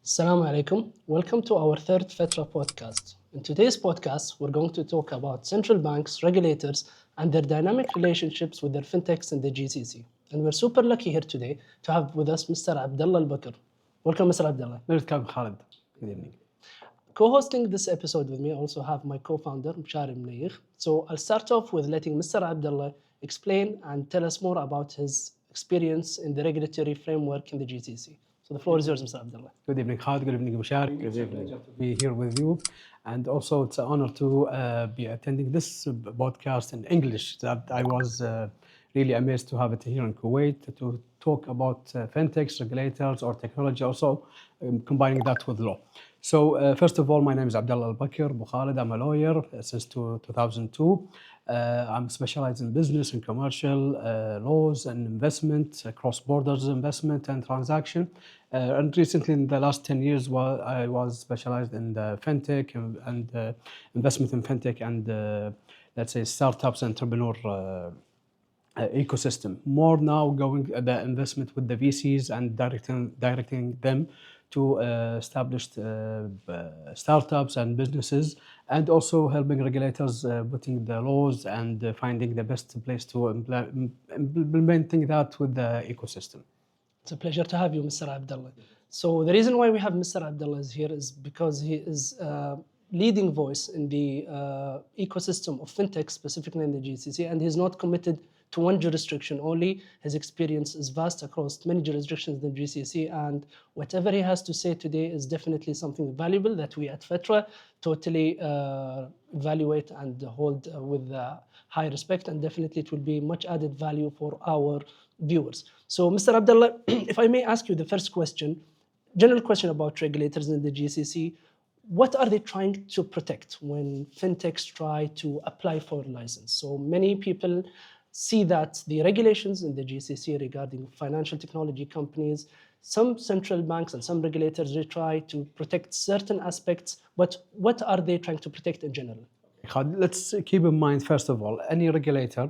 Assalamu alaikum. Welcome to our third Fatra podcast. In today's podcast, we're going to talk about central banks, regulators, and their dynamic relationships with their fintechs in the GCC. And we're super lucky here today to have with us Mr. Abdullah Al-Baker. Welcome, Mr. Abdullah. Welcome, Khalid. Good evening. Co-hosting this episode with me, I also have my co-founder, Mshari Mnaykh. So I'll start off with letting Mr. Abdullah explain and tell us more about his experience in the regulatory framework in the GCC. So the floor is yours, Mr. Abdullah. Good evening, Khalid. Good evening, Mshari. Good evening. To be here with you. And also, it's an honor to be attending this podcast in English that I was really amazed to have it here in Kuwait to talk about fintechs, regulators, or technology, also combining that with law. So first of all, my name is Abdullah Al-Baker Khalid. I'm a lawyer since 2002. I'm specialized in business and commercial laws and investment, cross-borders investment and transaction. And recently, in the last 10 years, I was specialized in the fintech and investment in fintech and let's say startups, entrepreneur ecosystem. More now going the investment with the VCs and directing them to established startups and businesses, and also helping regulators putting the laws and finding the best place to implementing that with the ecosystem. It's a pleasure to have you, Mr. Abdullah. So the reason why we have Mr. Abdullah here is because he is a leading voice in the ecosystem of fintech, specifically in the GCC, and he's not committed to one jurisdiction only. His experience is vast across many jurisdictions in the GCC, and whatever he has to say today is definitely something valuable that we at Fatra totally evaluate and hold with high respect, and definitely it will be much added value for our viewers. So, Mr. Abdullah, if I may ask you the first question, general question about regulators in the GCC. What are they trying to protect when fintechs try to apply for a license? So many people see that the regulations in the GCC regarding financial technology companies, some central banks and some regulators, they try to protect certain aspects, but what are they trying to protect in general? Let's keep in mind, first of all, any regulator,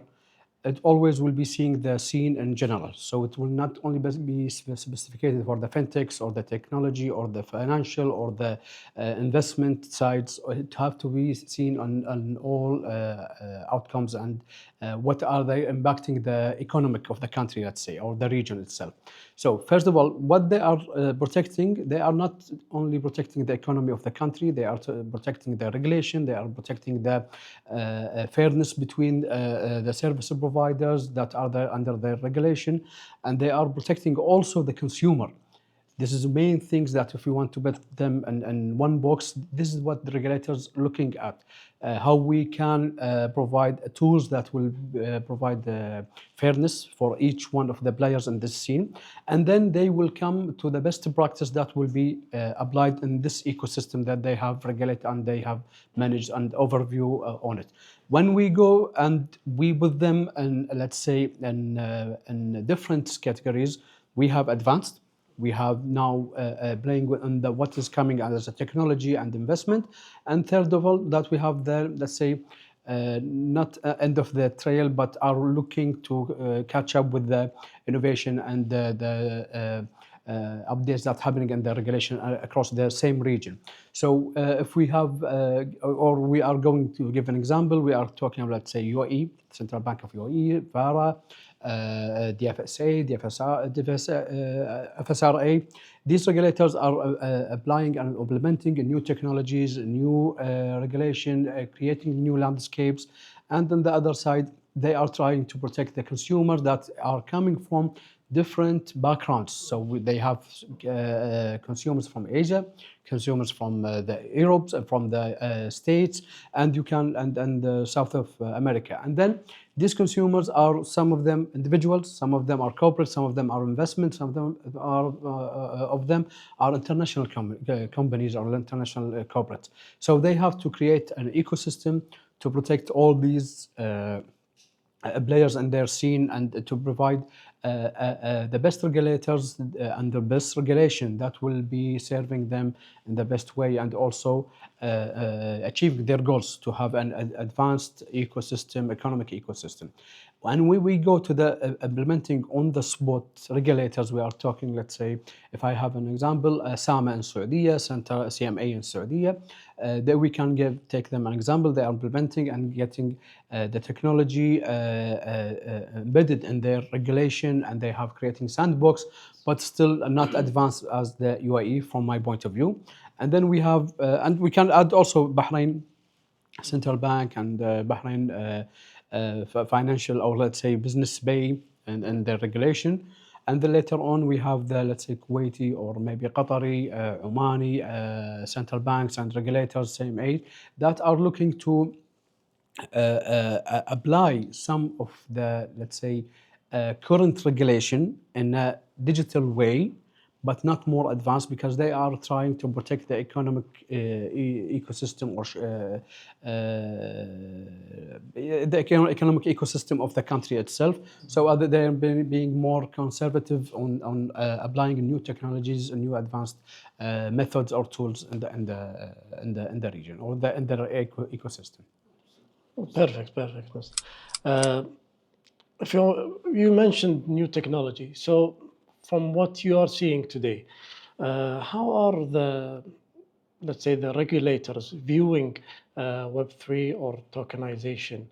it always will be seeing the scene in general. So it will not only be specified for the fintechs or the technology or the financial or the investment sides. It have to be seen on all outcomes and what are they impacting the economic of the country, let's say, or the region itself. So first of all, what they are protecting, they are not only protecting the economy of the country, they are protecting the regulation, they are protecting the fairness between the service providers that are there under their regulation, and they are protecting also the consumer. This is the main things that if we want to put them in one box, this is what the regulators are looking at. How we can provide tools that will provide fairness for each one of the players in this scene. And then they will come to the best practice that will be applied in this ecosystem that they have regulated and they have managed and overview on it. When we go and we put them in, let's say, in different categories, we have advanced. We have now playing on what is coming as a technology and investment. And third of all, that we have the, let's say, not end of the trail, but are looking to catch up with the innovation and the updates that's happening in the regulation across the same region. So if we have, or we are going to give an example, we are talking about, let's say, UAE, Central Bank of UAE, VARA, the FSA, FSRA. These regulators are applying and implementing new technologies, new regulation, creating new landscapes. And on the other side, they are trying to protect the consumers that are coming from different backgrounds. So they have consumers from Asia, consumers from the Europe, from the States, and the South of America. And then these consumers are, some of them individuals, some of them are corporate, some of them are investments, some of them are international companies or international corporates. So they have to create an ecosystem to protect all these players in their scene and to provide the best regulators and the best regulation that will be serving them in the best way, and also achieving their goals to have an advanced ecosystem, economic ecosystem. And when we go to the implementing on the spot regulators, we are talking, let's say, if I have an example, SAMA in Saudi, Center CMA in Saudi, that we can take them an example. They are implementing and getting the technology embedded in their regulation, and they have creating sandbox, but still not advanced as the UAE from my point of view. And then we have, and we can add also Bahrain central bank and Bahrain financial, or let's say business bay, and the regulation. And then later on we have the, let's say, Kuwaiti or maybe Qatari, Omani central banks and regulators, same age, that are looking to apply some of the, let's say, current regulation in a digital way, but not more advanced, because they are trying to protect the economic ecosystem, or the economic ecosystem of the country itself. So they're being more conservative on applying new technologies and new advanced methods or tools in the region, or in the ecosystem. Perfect. If you mentioned new technology, so from what you are seeing today, how are let's say, the regulators viewing Web3 or tokenization?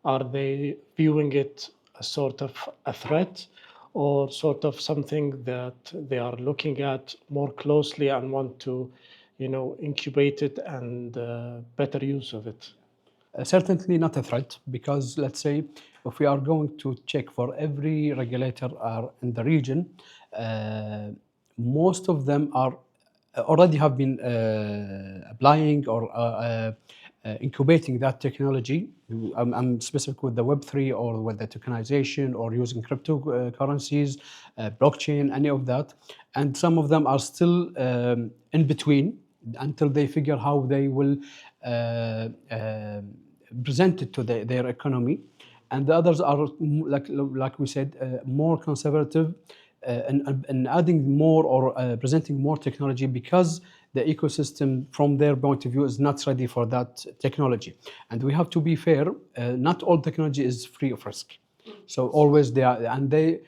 Are they viewing it as sort of a threat, or sort of something that they are looking at more closely and want to, incubate it and better use of it? Certainly not a threat, because let's say if we are going to check for every regulator in the region, most of them are already have been applying or incubating that technology. I'm specific with the Web3 or with the tokenization or using cryptocurrencies, blockchain, any of that. And some of them are still in between until they figure how they will present it to their economy. And the others are, like we said, more conservative and adding more or presenting more technology, because the ecosystem from their point of view is not ready for that technology. And we have to be fair, not all technology is free of risk. So always they are, and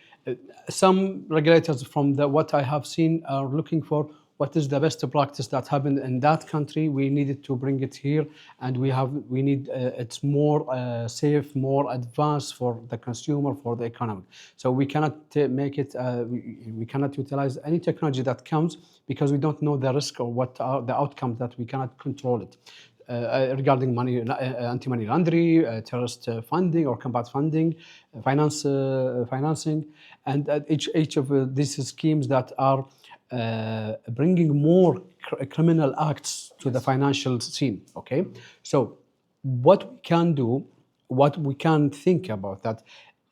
some regulators from what I have seen are looking for what is the best practice that happened in that country. We needed to bring it here, and we need it's more safe, more advanced for the consumer, for the economy. So we cannot make it. We cannot utilize any technology that comes, because we don't know the risk or what are the outcomes, that we cannot control it. Regarding money, anti-money laundering, terrorist funding or combat funding, financing, and each of these schemes that are bringing more criminal acts to the financial scene. Okay, so what we can do, what we can think about that,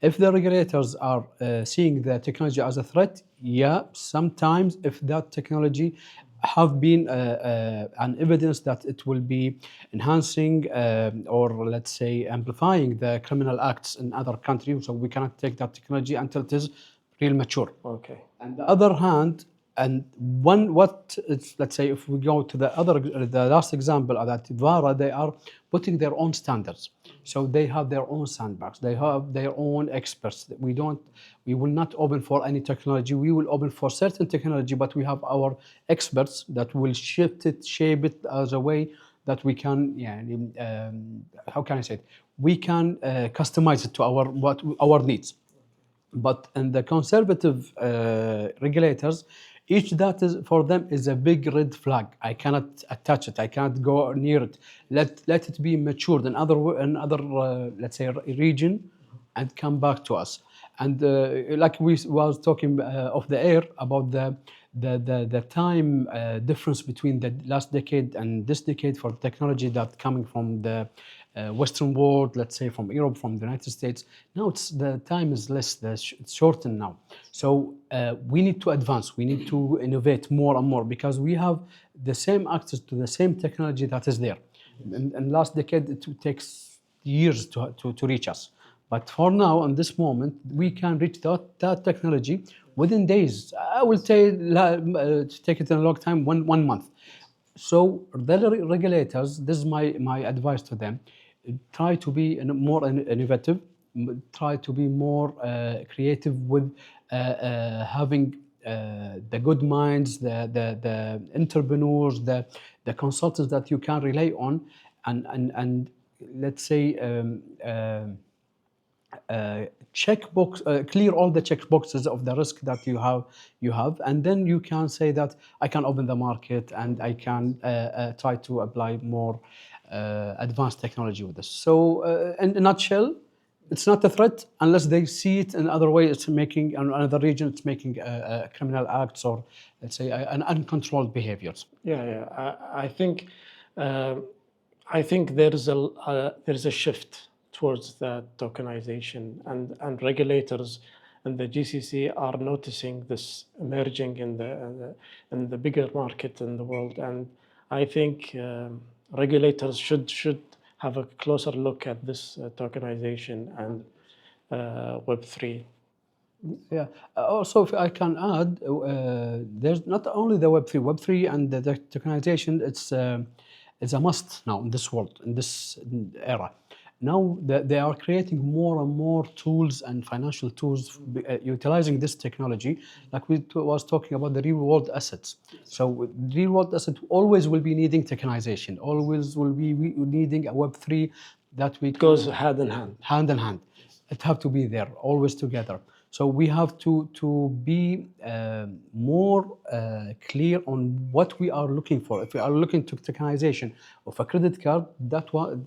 if the regulators are seeing the technology as a threat, yeah, sometimes if that technology have been an evidence that it will be enhancing or let's say amplifying the criminal acts in other countries, so we cannot take that technology until it is real mature. Okay. On the other hand, and let's say if we go to the last example, that Vara, they are putting their own standards. So they have their own sandbox. They have their own experts. We will not open for any technology. We will open for certain technology, but we have our experts that will shape it as a way that we can, how can I say it? We can customize it to our needs. But in the conservative regulators, each that is for them is a big red flag. I cannot attach it. I cannot go near it. Let it be matured in other let's say region, and come back to us. And like we was talking off the air about the time difference between the last decade and this decade for technology that coming from the Western world, let's say from Europe, from the United States. Now the time is less, it's shortened now. So we need to advance, we need to innovate more and more, because we have the same access to the same technology that is there. And last decade, it takes years to reach us. But for now, in this moment, we can reach that technology within days. I will take it in a long time, one month. So the regulators, this is my advice to them, try to be more innovative, try to be more creative with having the good minds, the entrepreneurs, the consultants that you can rely on, and let's say clear all the check boxes of the risk that you have, and then you can say that I can open the market and I can try to apply more advanced technology with this. So in a nutshell, it's not a threat unless they see it in other way. It's making in another region. It's making criminal acts or let's say an uncontrolled behaviors. I think there is a shift towards the tokenization, and regulators and the GCC are noticing this emerging in the bigger market in the world, and I think regulators should have a closer look at this tokenization and Web3. Yeah. Also, if I can add, there's not only the Web3 and the tokenization. It's a must now in this world, in this era. Now they are creating more and more tools and financial tools utilizing this technology. Like we was talking about the real world assets. So real world asset always will be needing tokenization. Always will be needing a Web3 that we Goes hand in hand. Hand in hand. It have to be there, always together. So we have to be more clear on what we are looking for. If we are looking to tokenization of a credit card,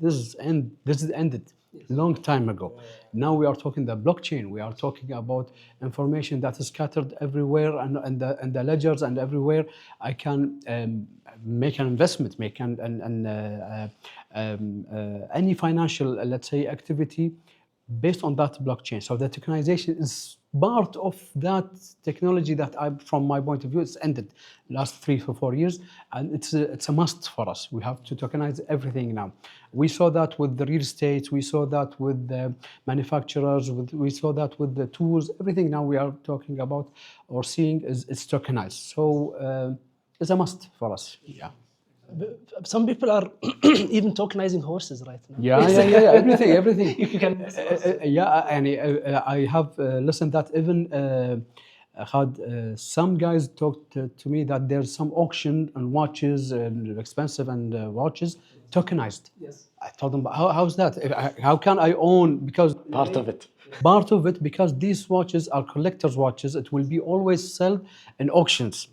this is ended long time ago. Now we are talking the blockchain. We are talking about information that is scattered everywhere and the ledgers and everywhere. I can make an investment, make any financial, let's say, activity based on that blockchain. So the tokenization is part of that technology that from my point of view, it's ended last 3 to 4 years, and it's a must for us. We have to tokenize everything now. We saw that with the real estate, we saw that with the manufacturers, we saw that with the tools. Everything now we are talking about or seeing is tokenized. So it's a must for us. Yeah. Some people are even tokenizing horses right now. Yeah, everything. You can. And I have listened that even had some guys talked to me that there's some auction on watches, expensive and watches, tokenized. Yes. I told them, how's that? How can I own? Because Part of it. Because these watches are collector's watches, it will be always sold in auctions.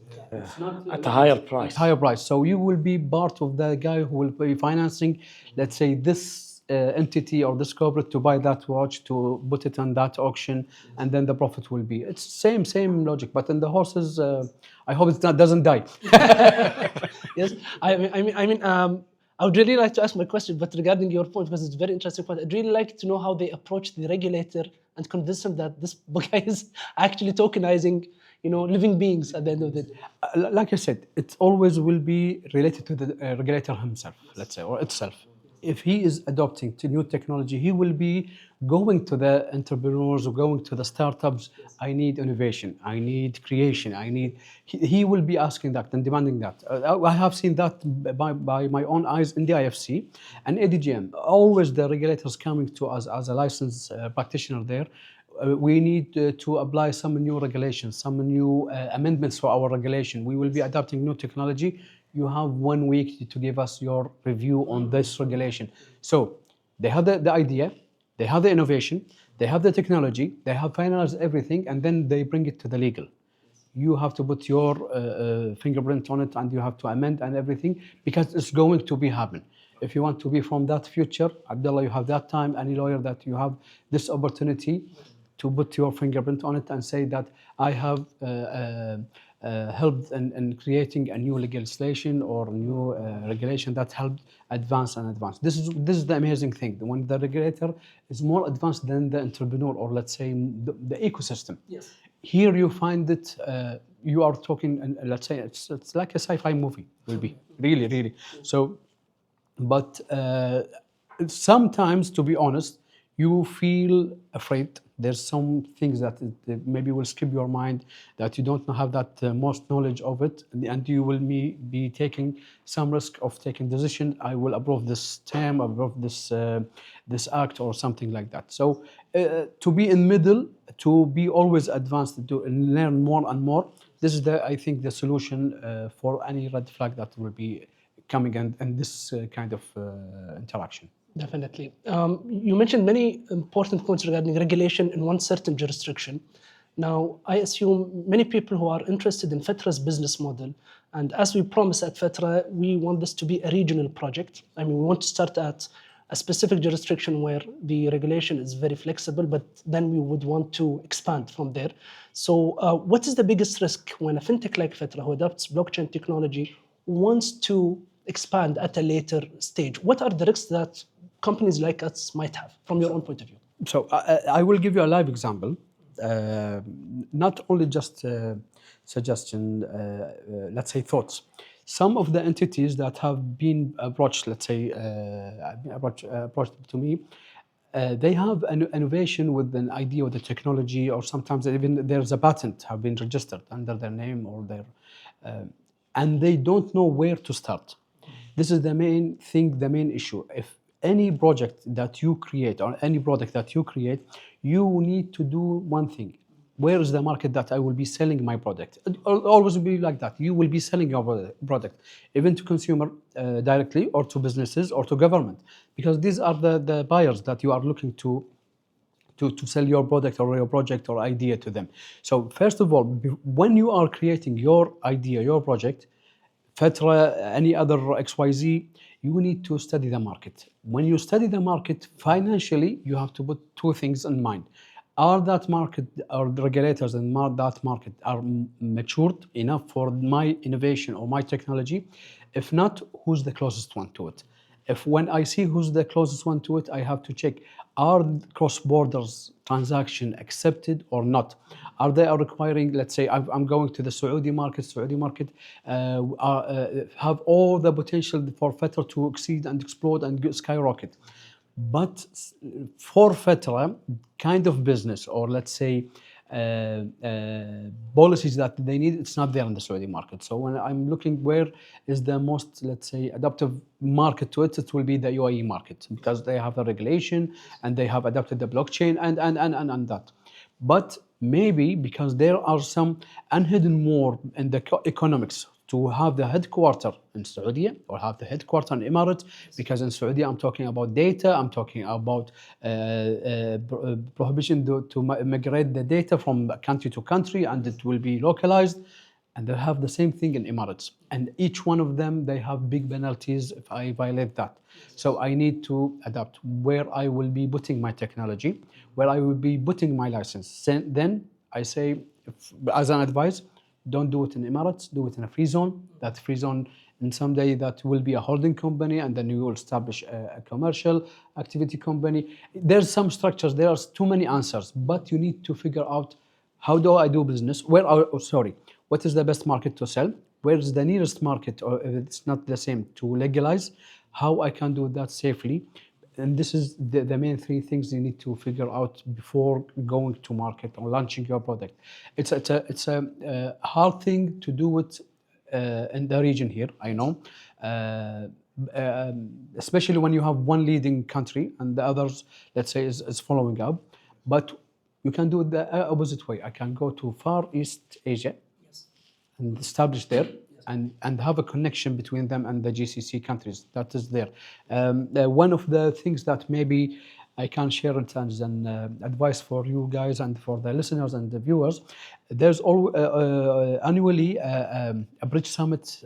At a higher price. So you will be part of the guy who will be financing, let's say, this entity or this corporate to buy that watch, to put it on that auction, and then the profit will be. It's same logic, but in the horses, I hope it doesn't die. Yes, I would really like to ask my question, but regarding your point, because it's a very interesting point, I'd really like to know how they approach the regulator and convince them that this guy is actually tokenizing, living beings at the end of the day. Like I said, it always will be related to the regulator himself, let's say, or itself. If he is adopting to new technology, he will be going to the entrepreneurs or going to the startups. I need innovation. I need creation. He will be asking that and demanding that. I have seen that by my own eyes in the IFC and ADGM. Always the regulators coming to us as a licensed practitioner there. We need to apply some new regulations, some new amendments for our regulation. We will be adopting new technology. You have 1 week to give us your review on this regulation. So they have the idea, they have the innovation, they have the technology, they have finalized everything, and then they bring it to the legal. You have to put your fingerprint on it, and you have to amend and everything, because it's going to be happen. If you want to be from that future, Abdullah, you have that time, any lawyer that you have this opportunity to put your fingerprint on it and say that I have helped in creating a new legislation or new regulation that helped advance. This is the amazing thing. When the regulator is more advanced than the entrepreneur, or let's say the ecosystem. Yes. Here you find it. You are talking, and let's say it's like a sci-fi movie. Will be really. So, but sometimes, to be honest, you feel afraid. There's some things that maybe will skip your mind, that you don't have that most knowledge of it, and you will be taking some risk of taking decision. I will approve this term, approve this act, or something like that. So to be in middle, to be always advanced, to learn more and more. This is I think the solution for any red flag that will be coming and this kind of interaction. Definitely. You mentioned many important points regarding regulation in one certain jurisdiction. Now, I assume many people who are interested in Fatra's business model, and as we promise at Fatra, we want this to be a regional project. I mean, we want to start at a specific jurisdiction where the regulation is very flexible, but then we would want to expand from there. So what is the biggest risk when a fintech like Fatra, who adopts blockchain technology, wants to expand at a later stage? What are the risks that companies like us might have from your own point of view? So I will give you a live example. Not only just suggestion, let's say thoughts. Some of the entities that have been approached, let's say, approached to me, they have an innovation with an idea of the technology, or sometimes even there's a patent have been registered under their name or their, and they don't know where to start. This is the main thing, the main issue. If any project that you create or any product that you create, you need to do one thing. Where is the market that I will be selling my product? It will always be like that. You will be selling your product, even to consumer directly, or to businesses, or to government, because these are the buyers that you are looking to sell your product or your project or idea to them. So first of all, when you are creating your idea, your project, Fatra, any other XYZ, you need to study the market. When you study the market financially, you have to put two things in mind. Are that market, or the regulators in that market are matured enough for my innovation or my technology? If not, who's the closest one to it? If when I see who's the closest one to it, I have to check, are cross-borders transaction accepted or not? Are they requiring, let's say, I'm going to the Saudi market have all the potential for Fatra to exceed and explode and skyrocket. But for Fatra kind of business, or let's say policies that they need, it's not there in the Saudi market. So when I'm looking where is the most, let's say, adaptive market to it, it will be the UAE market, because they have the regulation and they have adapted the blockchain and that. But maybe because there are some unhidden more in the economics to have the headquarter in Saudi or have the headquarter in Emirates, because in Saudi I'm talking about data, I'm talking about prohibition to migrate the data from country to country, and it will be localized. And they have the same thing in Emirates, and each one of them, they have big penalties if I violate that. So I need to adapt where I will be putting my technology, where I will be putting my license. Then I say, as an advice, don't do it in Emirates, do it in a free zone. That free zone, in some day, that will be a holding company, and then you will establish a commercial activity company. There's some structures, there are too many answers, but you need to figure out, how do I do business? What is the best market to sell? Where is the nearest market, or if it's not the same, to legalize? How I can do that safely? And this is the main three things you need to figure out before going to market or launching your product. It's a hard thing to do it in the region here, I know. Especially when you have one leading country and the others, let's say, is following up. But you can do it the opposite way. I can go to Far East Asia and establish there, and have a connection between them and the GCC countries. That is there. One of the things that maybe I can share it as an advice for you guys and for the listeners and the viewers, there's annually a Bridge Summit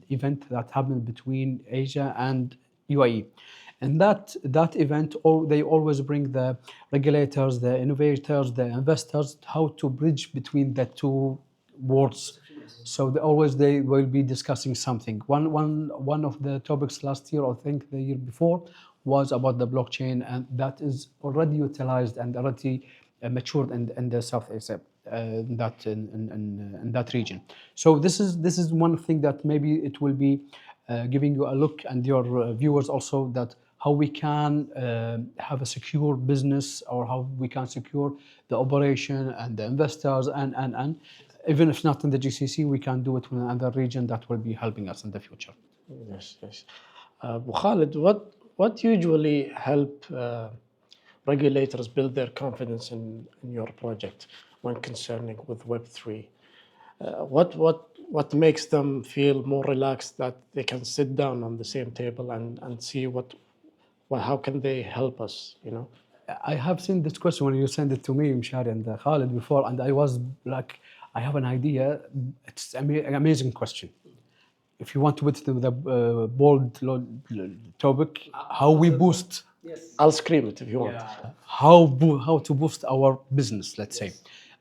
event that happens between Asia and UAE. And that event, they always bring the regulators, the innovators, the investors, how to bridge between the two worlds. So they will be discussing something. One of the topics last year, or I think the year before, was about the blockchain, and that is already utilized and already matured in the South Asia, in that region. So this is one thing that maybe it will be giving you a look, and your viewers also, that how we can have a secure business, or how we can secure the operation and the investors, and even if not in the GCC, we can do it in another region that will be helping us in the future. Yes. Khalid, what usually help regulators build their confidence in your project when concerning with Web3? What makes them feel more relaxed that they can sit down on the same table and see how can they help us, you know? I have seen this question when you sent it to me, Mshari and Khalid, before, and I was like, I have an idea. It's an amazing question. If you want to put it with a bold topic, how we boost, I'll scream it if you want. how to boost our business, let's say,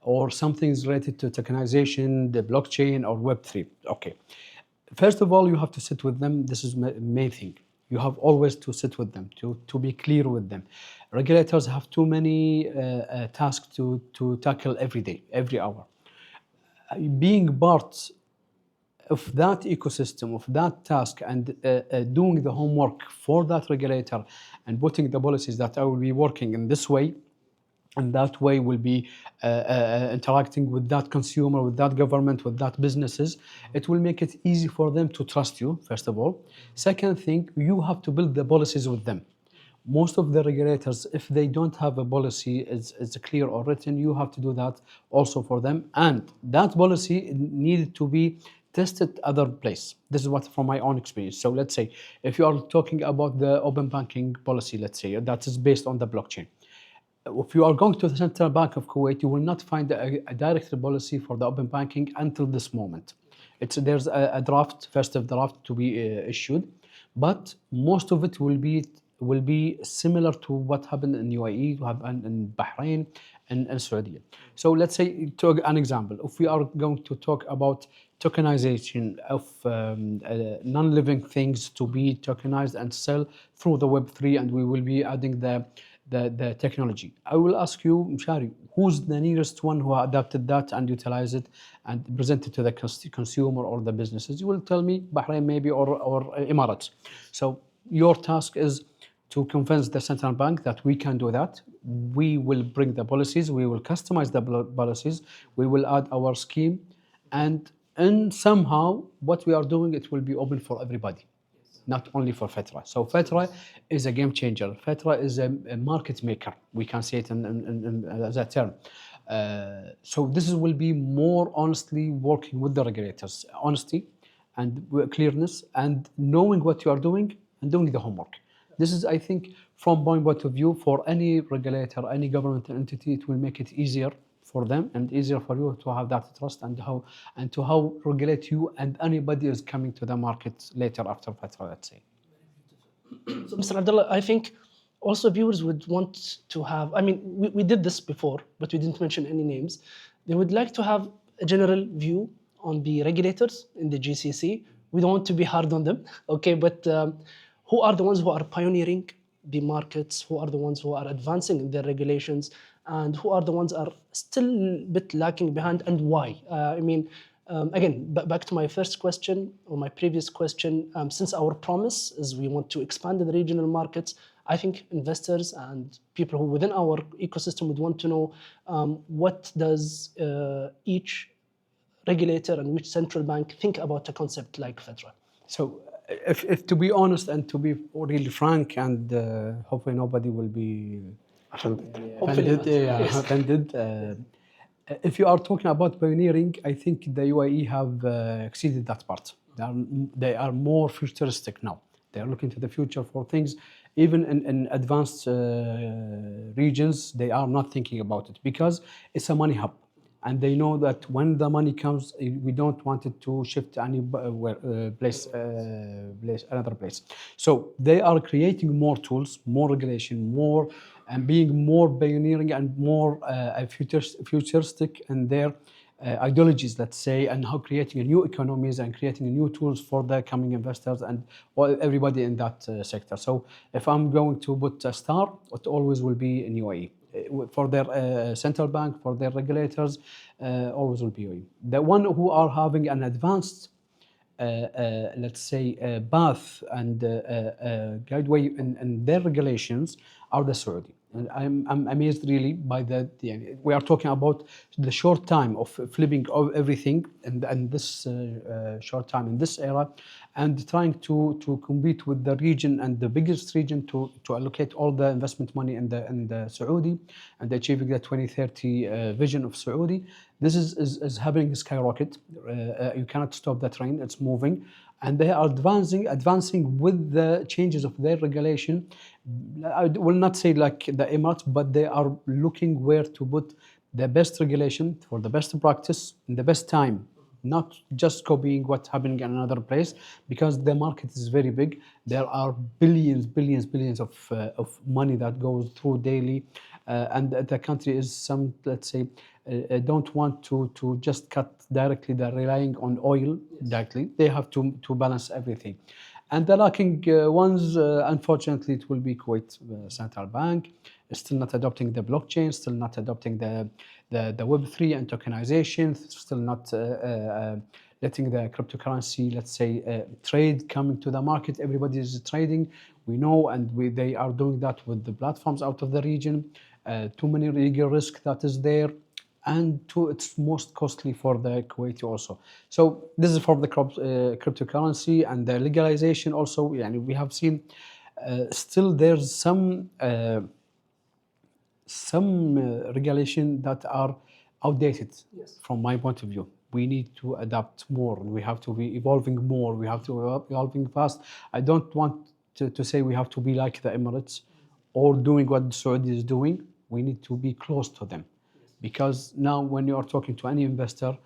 or something is related to tokenization, the blockchain, or Web3. Okay. First of all, you have to sit with them. This is main thing. You have always to sit with them, to be clear with them. Regulators have too many tasks to tackle every day, every hour. Being part of that ecosystem, of that task, and doing the homework for that regulator and putting the policies that I will be working in this way, and that way will be interacting with that consumer, with that government, with that businesses. It will make it easy for them to trust you, first of all. Second thing, you have to build the policies with them. Most of the regulators, if they don't have a policy, it's clear or written, you have to do that also for them. And that policy needed to be tested other place. This is what from my own experience. So let's say, if you are talking about the open banking policy, let's say, that is based on the blockchain. If you are going to the Central Bank of Kuwait, you will not find a direct policy for the open banking until this moment. There's a draft, first of draft to be issued, but most of it will be similar to what happened in UAE, what happened in Bahrain, and Saudi. So let's say, to an example, if we are going to talk about tokenization of non-living things to be tokenized and sell through the Web3, and we will be adding the technology. I will ask you, Mshari, who's the nearest one who adapted that and utilized it and presented to the consumer or the businesses? You will tell me Bahrain maybe or Emirates. So your task is to convince the central bank that we can do that. We will bring the policies, we will customize the policies, we will add our scheme, and somehow what we are doing, it will be open for everybody, not only for Fatra. So Fatra is a game changer. Fatra is a market maker. We can say it as a term. So this will be more honestly working with the regulators. Honesty and clearness and knowing what you are doing and doing the homework. This is, I think, from my point of view, for any regulator, any government entity, it will make it easier for them and easier for you to have that trust and how regulate you and anybody is coming to the market later after Fatra, let's say. So, Mr. Abdullah, I think also viewers would want to have, I mean, we did this before, but we didn't mention any names. They would like to have a general view on the regulators in the GCC. We don't want to be hard on them, okay, but who are the ones who are pioneering the markets, who are the ones who are advancing in their regulations, and who are the ones are still a bit lacking behind, and why? Again, back to my first question or my previous question, since our promise is we want to expand in the regional markets, I think investors and people who within our ecosystem would want to know what does each regulator and which central bank think about a concept like Fatra. So if to be honest and to be really frank, and hopefully nobody will be offended. If you are talking about pioneering, I think the UAE have exceeded that part. They are more futuristic now. They are looking to the future for things. Even in advanced regions, they are not thinking about it because it's a money hub. And they know that when the money comes, we don't want it to shift to any another place. So they are creating more tools, more regulation, more, and being more pioneering and more futuristic in their ideologies, let's say, and how creating a new economies and creating new tools for the coming investors and everybody in that sector. So if I'm going to put a star, it always will be in UAE. For their central bank, for their regulators, always will be UAE. The one who are having an advanced, let's say, path and guideway in their regulations are the Saudi. And I'm amazed really by that. We are talking about the short time of flipping everything and this short time in this era, and trying to compete with the region and the biggest region to allocate all the investment money in the Saudi and achieving the 2030 vision of Saudi. This is happening skyrocket. You cannot stop the train; it's moving, and they are advancing with the changes of their regulation. I will not say like the Emirates, but they are looking where to put the best regulation for the best practice in the best time, not just copying what's happening in another place, because the market is very big. There are billions of money that goes through daily, and the country is let's say, don't want to just cut directly. They're relying on oil directly. They have to balance everything. And the lacking ones, unfortunately, it will be Kuwait Central Bank, still not adopting the blockchain, still not adopting the Web3 and tokenization, still not letting the cryptocurrency, let's say, trade coming to the market. Everybody is trading, we know, and they are doing that with the platforms out of the region. Too many legal risk that is there. And it's most costly for the Kuwaiti also. So this is for the cryptocurrency and the legalization also. We have seen still there's some regulation that are outdated. Yes. From my point of view. We need to adapt more. We have to be evolving more. We have to evolving fast. I don't want to say we have to be like the Emirates or doing what Saudi is doing. We need to be close to them. Because now when you are talking to any investor,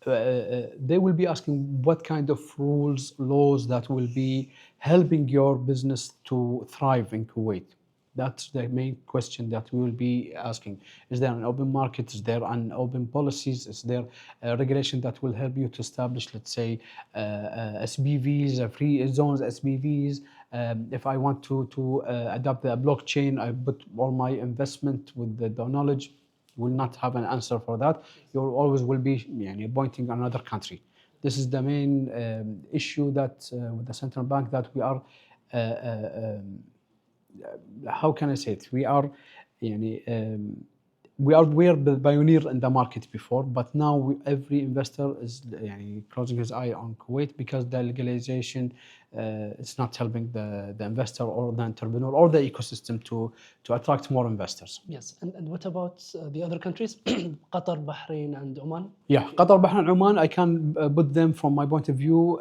they will be asking what kind of rules, laws that will be helping your business to thrive in Kuwait. That's the main question that we will be asking. Is there an open market? Is there an open policies? Is there a regulation that will help you to establish, let's say, SPVs, free zones, SPVs? If I want to adopt the blockchain, I put all my investment with the knowledge. Will not have an answer for that. You always will be pointing another country. This is the main issue that with the central bank that we are. How can I say it? We are the pioneer in the market before, but now every investor is closing his eye on Kuwait because the legalization is not helping the investor or the entrepreneur or the ecosystem to attract more investors. Yes, and what about the other countries? Qatar, Bahrain, and Oman? Yeah, Qatar, Bahrain, Oman, I can put them from my point of view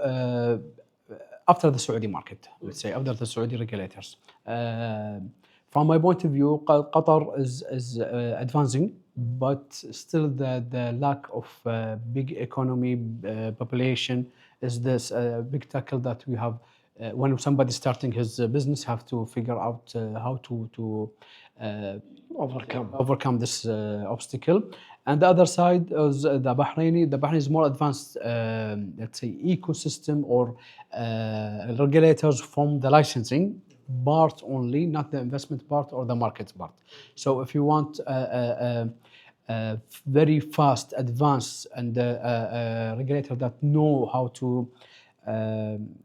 after the Saudi market, let's say, after the Saudi regulators. From my point of view, Qatar is advancing, but still the lack of big economy, population is this big tackle that we have. When somebody starting his business, have to figure out how to overcome this obstacle. And the other side is the Bahraini. The Bahrain is more advanced, let's say, ecosystem or regulators from the licensing part only, not the investment part or the market part. So if you want very fast, advanced, and regulator that know how to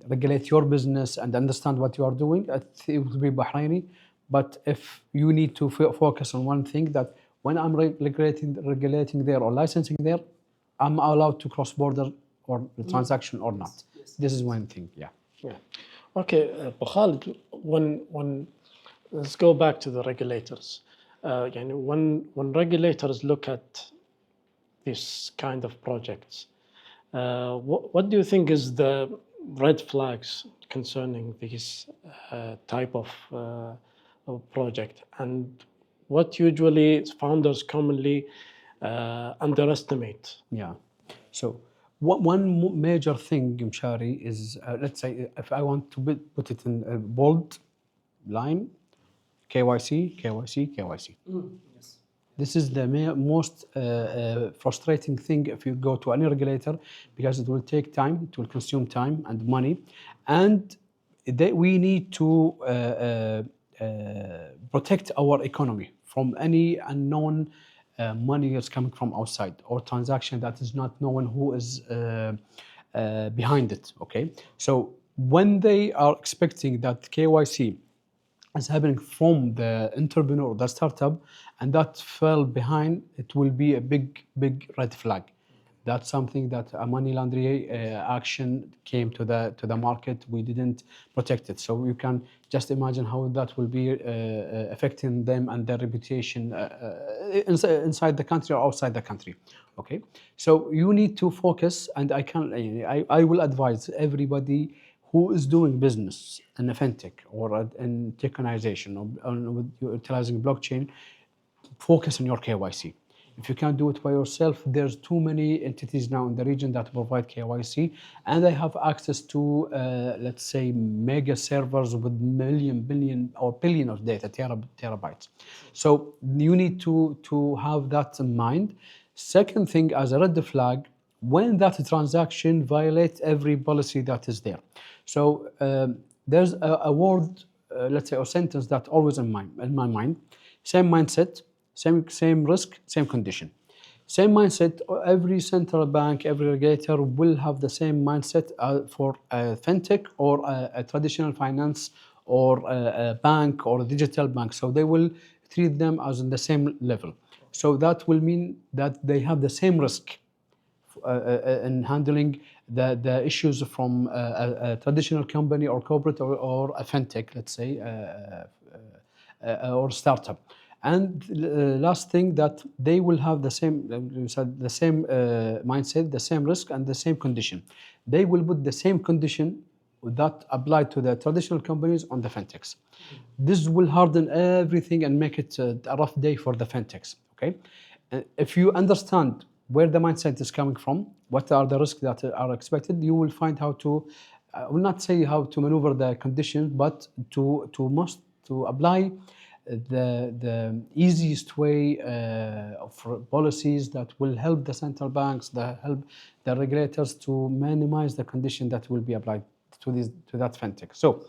regulate your business and understand what you are doing, it would be Bahraini. But if you need to focus on one thing, that when I'm regulating there or licensing there, I'm allowed to cross border or the transaction or not. Yes. This is one thing. Yeah. Okay, Khalid, when let's go back to the regulators. When regulators look at this kind of projects, what do you think is the red flags concerning this type of project, and what usually founders commonly underestimate? Yeah. So one major thing, Mshari, is let's say if I want to put it in a bold line, KYC. Yes. This is the most frustrating thing if you go to any regulator, because it will take time, it will consume time and money, and we need to protect our economy from any unknown money that's coming from outside or transaction that is not known who is behind it. Okay, so when they are expecting that KYC is happening from the entrepreneur, the startup, and that fell behind, it will be a big red flag. That's something that a money laundering action came to the market. We didn't protect it, so you can just imagine how that will be affecting them and their reputation inside the country or outside the country. Okay, so you need to focus, and I will advise everybody who is doing business in a fintech or in tokenization or with utilizing blockchain, focus on your KYC. If you can't do it by yourself, there's too many entities now in the region that provide KYC, and they have access to, let's say, mega servers with million, billion, or billion of data, terabytes. So you need to have that in mind. Second thing, as a red flag, when that transaction violates every policy that is there. So there's a word, let's say, or sentence that always in my mind. Same mindset, same risk, same condition. Same mindset, every central bank, every regulator will have the same mindset for a fintech or a traditional finance or a bank or a digital bank. So they will treat them as in the same level. So that will mean that they have the same risk in handling the issues from a traditional company or corporate or a fintech, let's say, or startup. And last thing, that they will have the same, the same mindset, the same risk, and the same condition. They will put the same condition that apply to the traditional companies on the fintechs. This will harden everything and make it a rough day for the fintechs. Okay, if you understand where the mindset is coming from, what are the risks that are expected, you will find how to, I will not say how to maneuver the conditions, but to apply the easiest way of policies that will help the central banks, that help the regulators to minimize the condition that will be applied to that fintech. So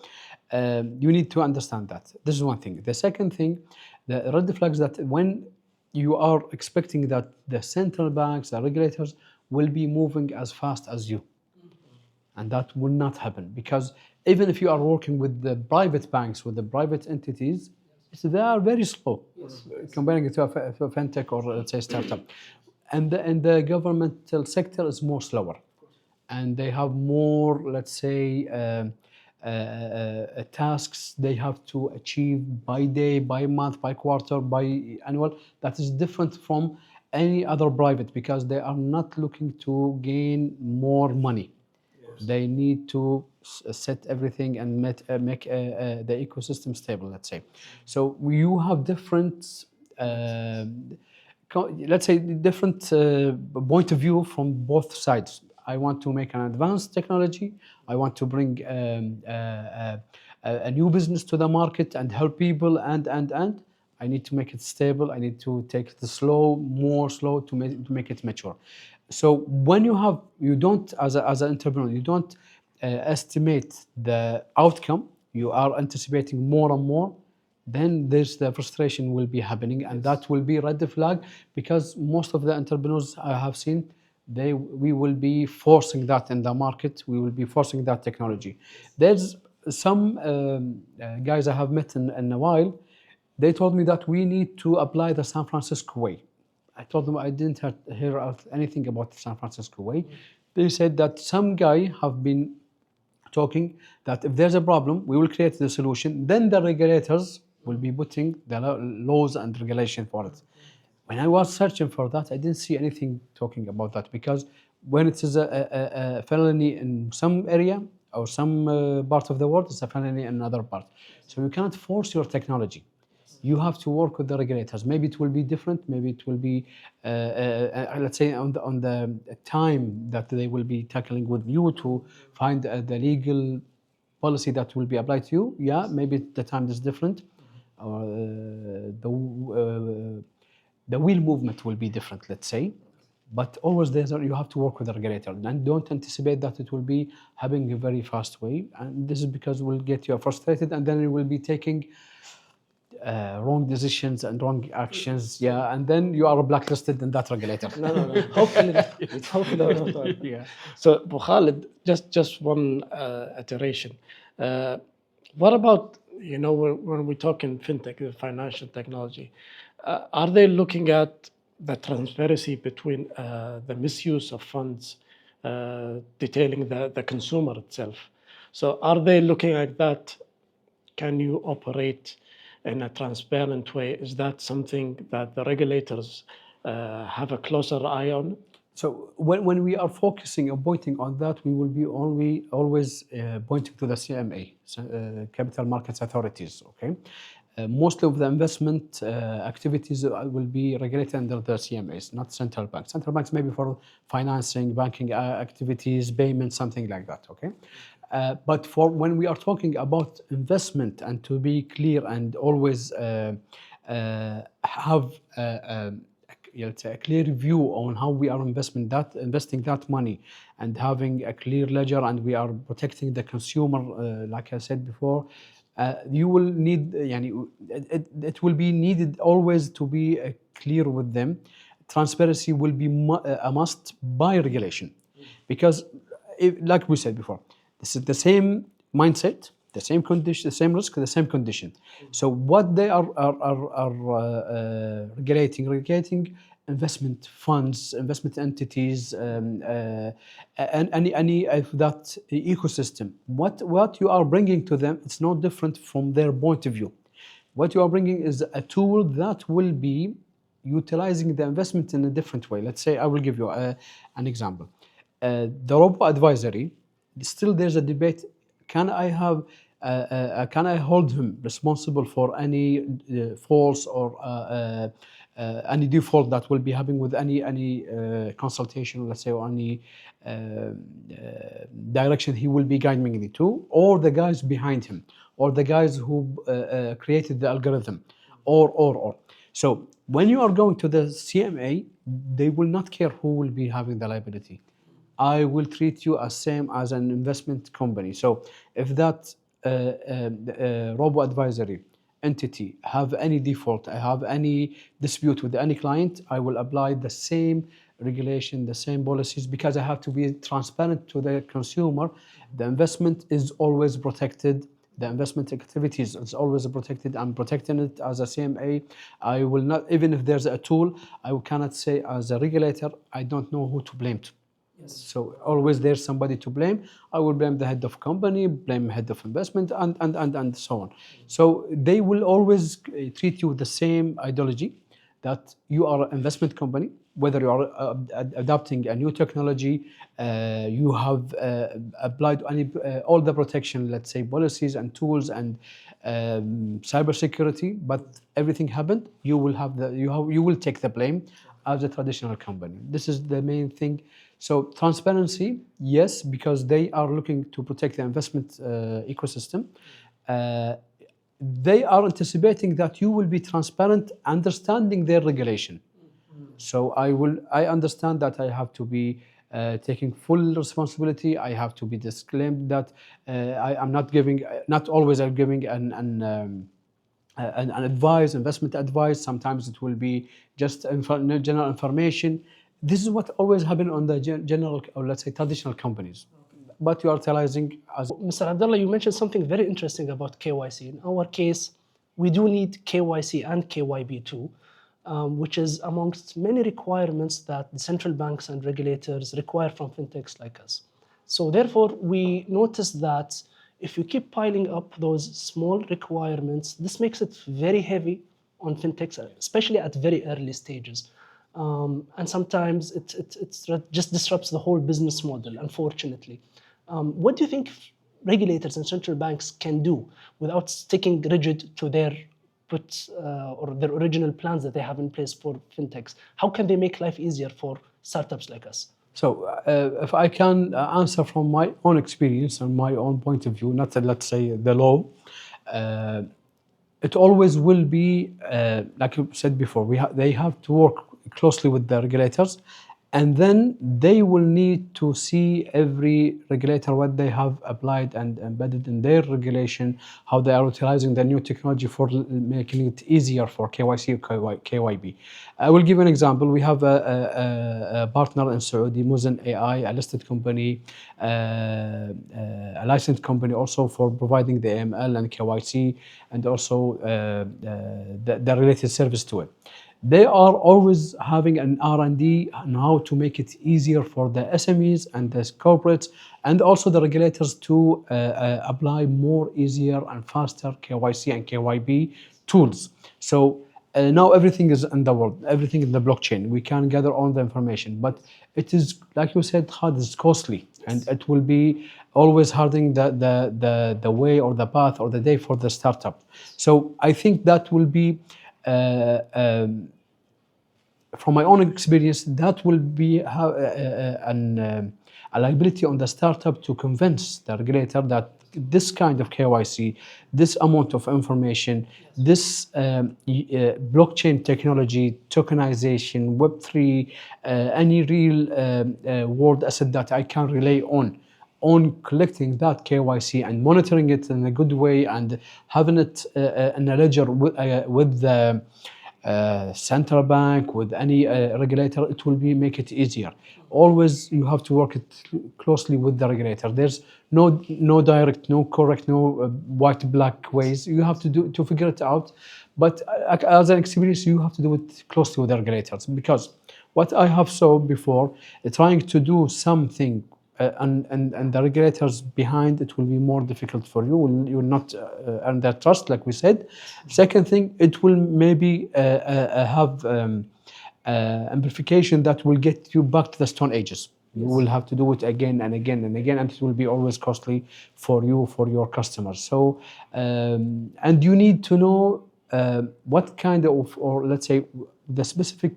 you need to understand that. This is one thing. The second thing, the red flags, that when you are expecting that the central banks, the regulators, will be moving as fast as you. And that will not happen, because even if you are working with the private banks, with the private entities, they are very slow, comparing it to a fintech or, let's say, startup. And the governmental sector is more slower. And they have more, let's say, tasks they have to achieve by day, by month, by quarter, by annual. That is different from any other private, because they are not looking to gain more money. They need to set everything and make the ecosystem stable, let's say. So you have different, let's say, different point of view from both sides. I want to make an advanced technology. I want to bring a new business to the market and help people, and I need to make it stable. I need to take it more slow to make it mature. So when you don't, as an entrepreneur, you don't estimate the outcome, you are anticipating more and more, then the frustration will be happening, and that will be red flag, because most of the entrepreneurs I have seen, we will be forcing that in the market, we will be forcing that technology. There's some guys I have met in a while, they told me that we need to apply the San Francisco way. I told them I didn't hear anything about the San Francisco way. They said that some guy have been talking that if there's a problem, we will create the solution. Then the regulators will be putting the laws and regulation for it. When I was searching for that, I didn't see anything talking about that, because when it is a felony in some area or some part of the world, it's a felony in another part. So you cannot force your technology. You have to work with the regulators. Maybe it will be different. Maybe it will be, let's say, on the time that they will be tackling with you to find the legal policy that will be applied to you. Yeah, maybe the time is different. The wheel movement will be different, let's say. But always you have to work with the regulator, and don't anticipate that it will be happening a very fast way. And this is because it will get you frustrated, and then you will be taking wrong decisions and wrong actions, and then you are blacklisted in that regulator. No. Hopefully not. Yeah. So, Abu Khalid, just one iteration. What about, when we talk in fintech, financial technology, are they looking at the transparency between the misuse of funds, detailing the consumer itself. So are they looking at that? Can you operate in a transparent way? Is that something that the regulators have a closer eye on? So when we are focusing or pointing on that, we will be always pointing to the CMA, so, Capital Markets Authorities. Okay, most of the investment activities will be regulated under the CMAs, not central banks. Central banks maybe for financing, banking activities, payments, something like that. Okay, but for when we are talking about investment, and to be clear and always have let's say a clear view on how we are investing that money, and having a clear ledger, and we are protecting the consumer, like I said before, you will need, it will be needed always to be clear with them. Transparency will be a must by regulation, because like we said before, this is the same mindset, the same condition, the same risk, the same condition. So what they are regulating investment funds, investment entities, and any of that ecosystem. What you are bringing to them, it's no different from their point of view. What you are bringing is a tool that will be utilizing the investment in a different way. Let's say I will give you an example. The robo-advisory, still there's a debate. Can I hold him responsible for any false or any default that will be happening with any consultation, let's say, or any direction he will be guiding me to, or the guys behind him, or the guys who created the algorithm, or. So when you are going to the CMA, they will not care who will be having the liability. I will treat you as same as an investment company. So if that robo-advisory entity have any default, I have any dispute with any client, I will apply the same regulation, the same policies, because I have to be transparent to the consumer. The investment is always protected. The investment activities is always protected. I'm protecting it as a CMA. I will not, even if there's a tool, I cannot say as a regulator, I don't know who to blame to. Yes. So always there's somebody to blame. I will blame the head of company, blame head of investment, and so on. So they will always treat you with the same ideology, that you are an investment company, whether you are adopting a new technology, you have applied all the protection, let's say, policies and tools and cybersecurity, but everything happened, you will take the blame as a traditional company. This is the main thing. So transparency, yes, because they are looking to protect the investment ecosystem. They are anticipating that you will be transparent, understanding their regulation. So I understand that I have to be taking full responsibility. I have to be disclaimed that I'm not always I'm giving an advice, investment advice. Sometimes it will be just general information. This is what always happens on the general, or let's say traditional companies. But you are utilizing as Mr. Abdullah, you mentioned something very interesting about KYC. In our case, we do need KYC and KYB too, which is amongst many requirements that the central banks and regulators require from fintechs like us. So therefore, we noticed that if you keep piling up those small requirements, this makes it very heavy on fintechs, especially at very early stages. And sometimes it just disrupts the whole business model, unfortunately. What do you think regulators and central banks can do without sticking rigid to their or their original plans that they have in place for fintechs? How can they make life easier for startups like us? So if I can answer from my own experience and my own point of view, not let's say the law, it always will be, like you said before, they have to work closely with the regulators, and then they will need to see every regulator what they have applied and embedded in their regulation, how they are utilizing the new technology for making it easier for KYC or KYB. I will give an example. We have a partner in Saudi, Muzen AI, a listed company, a licensed company also for providing the AML and KYC, and also the related service to it. They are always having an R&D on how to make it easier for the SMEs and the corporates and also the regulators to apply more easier and faster KYC and KYB tools. So now everything is in the world, everything in the blockchain. We can gather all the information, but it is, like you said, hard, it's costly, and it will be always hardening the way or the path or the day for the startup. So I think that will be from my own experience, that will be a liability on the startup to convince the regulator that this kind of KYC, this amount of information, this blockchain technology, tokenization, Web3, any real world asset that I can rely on collecting that KYC and monitoring it in a good way and having it in a ledger with the central bank, with any regulator, it will make it easier. Always you have to work it closely with the regulator. There's no direct, no correct, no white black ways. You have to figure it out. But as an experience, you have to do it closely with the regulators, because what I have saw before, trying to do something and the regulators behind it will be more difficult for you. You will not earn their trust, like we said. Second thing, it will maybe have amplification that will get you back to the Stone Ages. You will have to do it again and again and again, and it will be always costly for you, for your customers. So, and you need to know what kind of, or let's say, the specific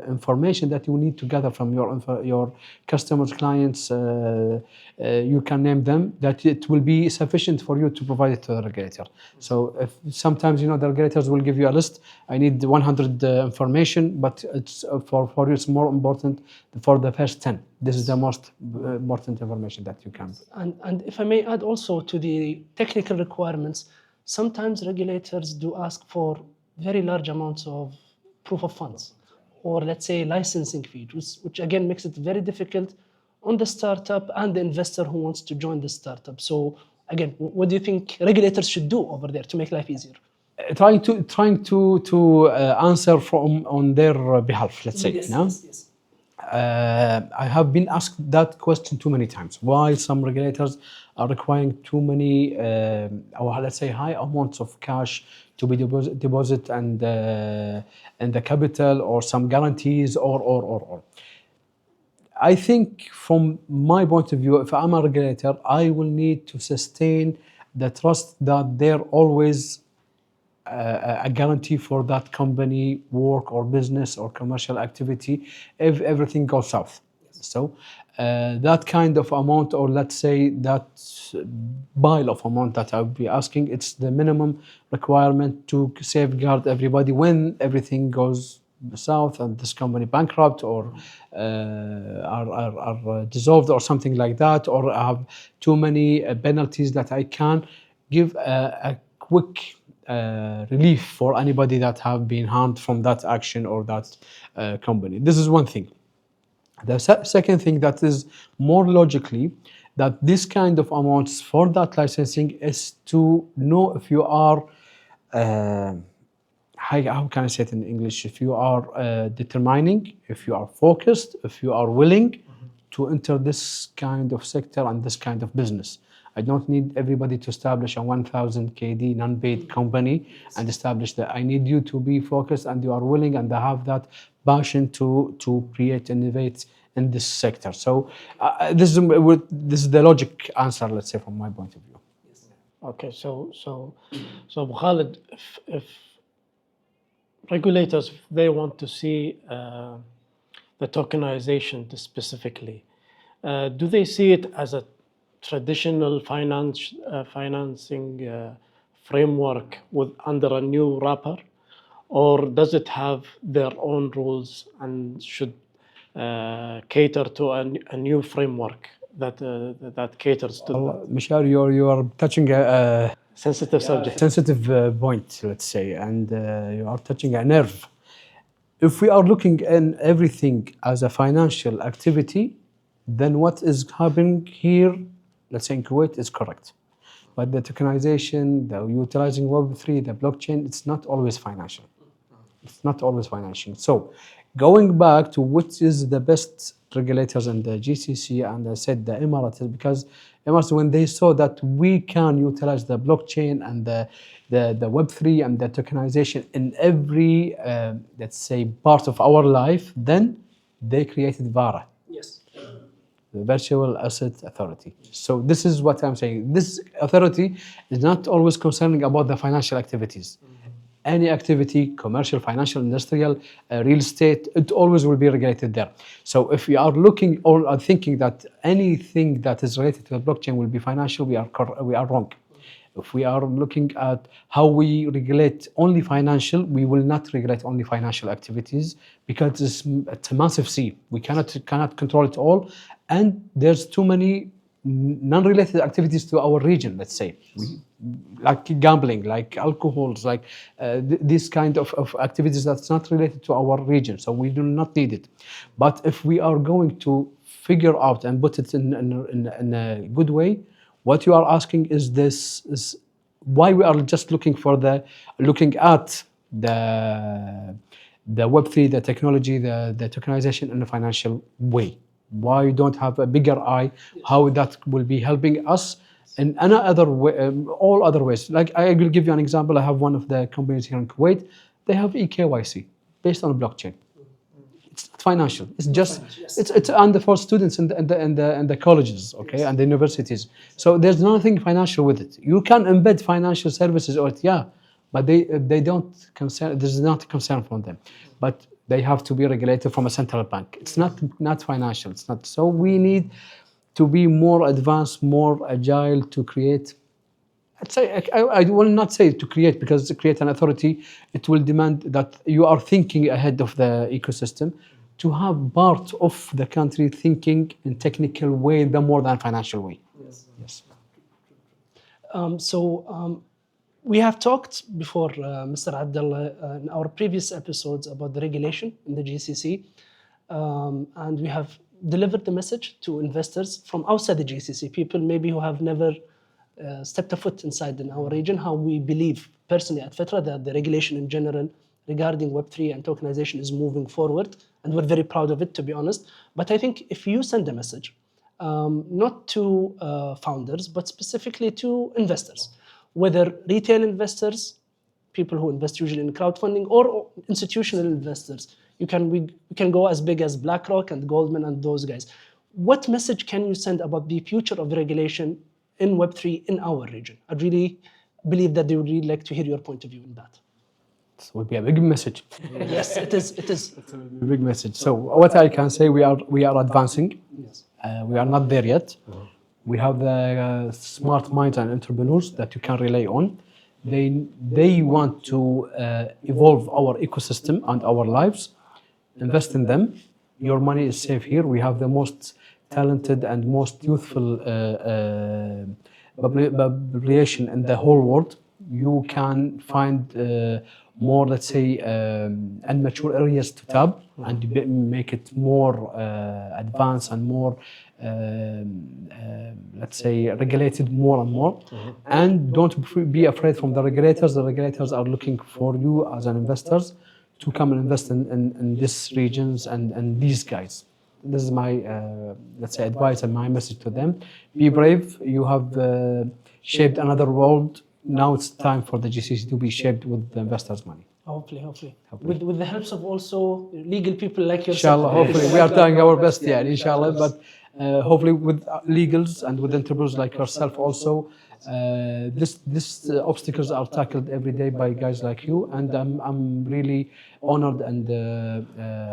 information that you need to gather from your customers, clients, you can name them, that it will be sufficient for you to provide it to the regulator. So if sometimes, the regulators will give you a list, I need 100 information, but it's for you it's more important for the first 10. This is the most important information that you can. And if I may add also to the technical requirements, sometimes regulators do ask for very large amounts of proof of funds, or let's say licensing fees, which again makes it very difficult on the startup and the investor who wants to join the startup. So again, what do you think regulators should do over there to make life easier? Trying to answer on their behalf, let's say. Yes. I have been asked that question too many times. Why some regulators are requiring too many, or let's say high amounts of cash to be deposit and the capital, or some guarantees, or. I think from my point of view, if I'm a regulator, I will need to sustain the trust that they're always a guarantee for that company work or business or commercial activity if everything goes south. So that kind of amount, or let's say that pile of amount that I would be asking, it's the minimum requirement to safeguard everybody when everything goes south and this company bankrupt or are dissolved or something like that, or have too many penalties, that I can give a quick relief for anybody that have been harmed from that action or that company. This is one thing. The second thing that is more logically, that this kind of amounts for that licensing is to know if you are, how can I say it in English, if you are determining, if you are focused, if you are willing to enter this kind of sector and this kind of business. I don't need everybody to establish a 1,000 KD non-paid company and establish that. I need you to be focused and you are willing and have that passion to create, innovate in this sector. So this is the logic answer, let's say, from my point of view. Okay, so Abu Khalid, if regulators, if they want to see the tokenization specifically, do they see it as a traditional financing framework under a new wrapper, or does it have their own rules and should cater to a new framework that caters to Mishar, you are touching a sensitive subject. sensitive point, let's say, and you are touching a nerve. If we are looking at everything as a financial activity, then what is happening here, let's say in Kuwait, is correct. But the tokenization, the utilizing Web3, the blockchain, it's not always financial. It's not always financial. So, going back to which is the best regulators in the GCC, and I said the Emirates, because Emirates, when they saw that we can utilize the blockchain and the Web3 and the tokenization in every, let's say, part of our life, then they created VARA, Yes. the Virtual Asset Authority. So this is what I'm saying. This authority is not always concerning about the financial activities. Any activity, commercial, financial, industrial, real estate, it always will be regulated there. So if we are looking or are thinking that anything that is related to the blockchain will be financial, we are wrong. If we are looking at how we regulate only financial, we will not regulate only financial activities because it's a massive sea. We cannot control it all, and there's too many non-related activities to our region. Let's say, like gambling, like alcohols, like this kind of activities that's not related to our region. So we do not need it. But if we are going to figure out and put it in a good way, what you are asking is why we are just looking at the Web3, the technology, the tokenization in a financial way. Why you don't have a bigger eye? How that will be helping us in another way, all other ways. Like I will give you an example. I have one of the companies here in Kuwait. They have eKYC based on blockchain. It's not financial. It's just it's under for students in the colleges, okay, and the universities. So there's nothing financial with it. You can embed financial services or but they don't concern. There's not a concern from them, but they have to be regulated from a central bank. It's not financial. It's not. So we need to be more advanced, more agile to create. I'd say I will not say to create, because to create an authority, it will demand that you are thinking ahead of the ecosystem, to have part of the country thinking in technical way, the more than financial way. Yes. We have talked before, Mr. Abdullah, in our previous episodes about the regulation in the GCC, and we have delivered the message to investors from outside the GCC, people maybe who have never stepped a foot inside in our region, how we believe personally at Fatra that the regulation in general regarding Web3 and tokenization is moving forward, and we're very proud of it, to be honest. But I think if you send a message, not to founders, but specifically to investors, whether retail investors, people who invest usually in crowdfunding, or institutional investors, we can go as big as BlackRock and Goldman and those guys. What message can you send about the future of regulation in Web3 in our region? I really believe that they would really like to hear your point of view in that. It would be a big message. Yes, it is. It is. It's a big message. So what I can say, we are advancing. Yes. We are not there yet. We have the smart minds and entrepreneurs that you can rely on. They want to evolve our ecosystem and our lives. Invest in them. Your money is safe here. We have the most talented and most youthful population in the whole world. You can find more, let's say, immature areas to tap and make it more advanced and more, let's say, regulated more and more. And don't be afraid from the regulators. The regulators are looking for you as an investors to come and invest in these regions and these guys. This is my, let's say, advice and my message to them. Be brave. You have shaped another world. Now it's time for the GCC to be shaped with the investors' money. Hopefully. With the helps of also legal people like yourself. Inshallah, hopefully. We are trying our best, inshallah. But hopefully with legals and with entrepreneurs like yourself also, these obstacles are tackled every day by guys like you. And I'm really honored and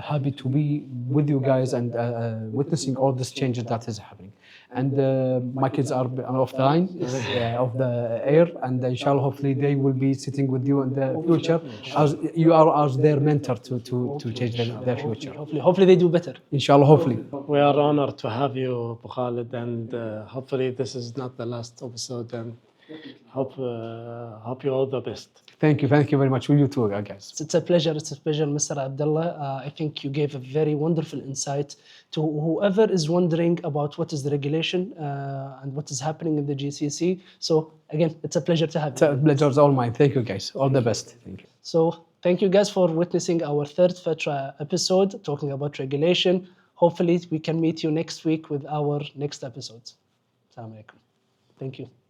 happy to be with you guys and witnessing all these changes that is happening. And my kids are off the line, of the air, and inshallah, hopefully they will be sitting with you in the future, as you are as their mentor to change their future. Hopefully they do better. Inshallah, hopefully. We are honored to have you, Abu Khalid, and hopefully this is not the last episode, and hope you all the best. Thank you very much. Will you too, guys? It's a pleasure, Mr. Abdullah. I think you gave a very wonderful insight to whoever is wondering about what is the regulation and what is happening in the GCC. So again, it's a pleasure to have you. It's a pleasure all mine. Thank you, guys. All the best. Thank you. So Thank you guys for witnessing our third Fatra episode talking about regulation. Hopefully we can meet you next week with our next episodes. Assalamu alaikum. Thank you.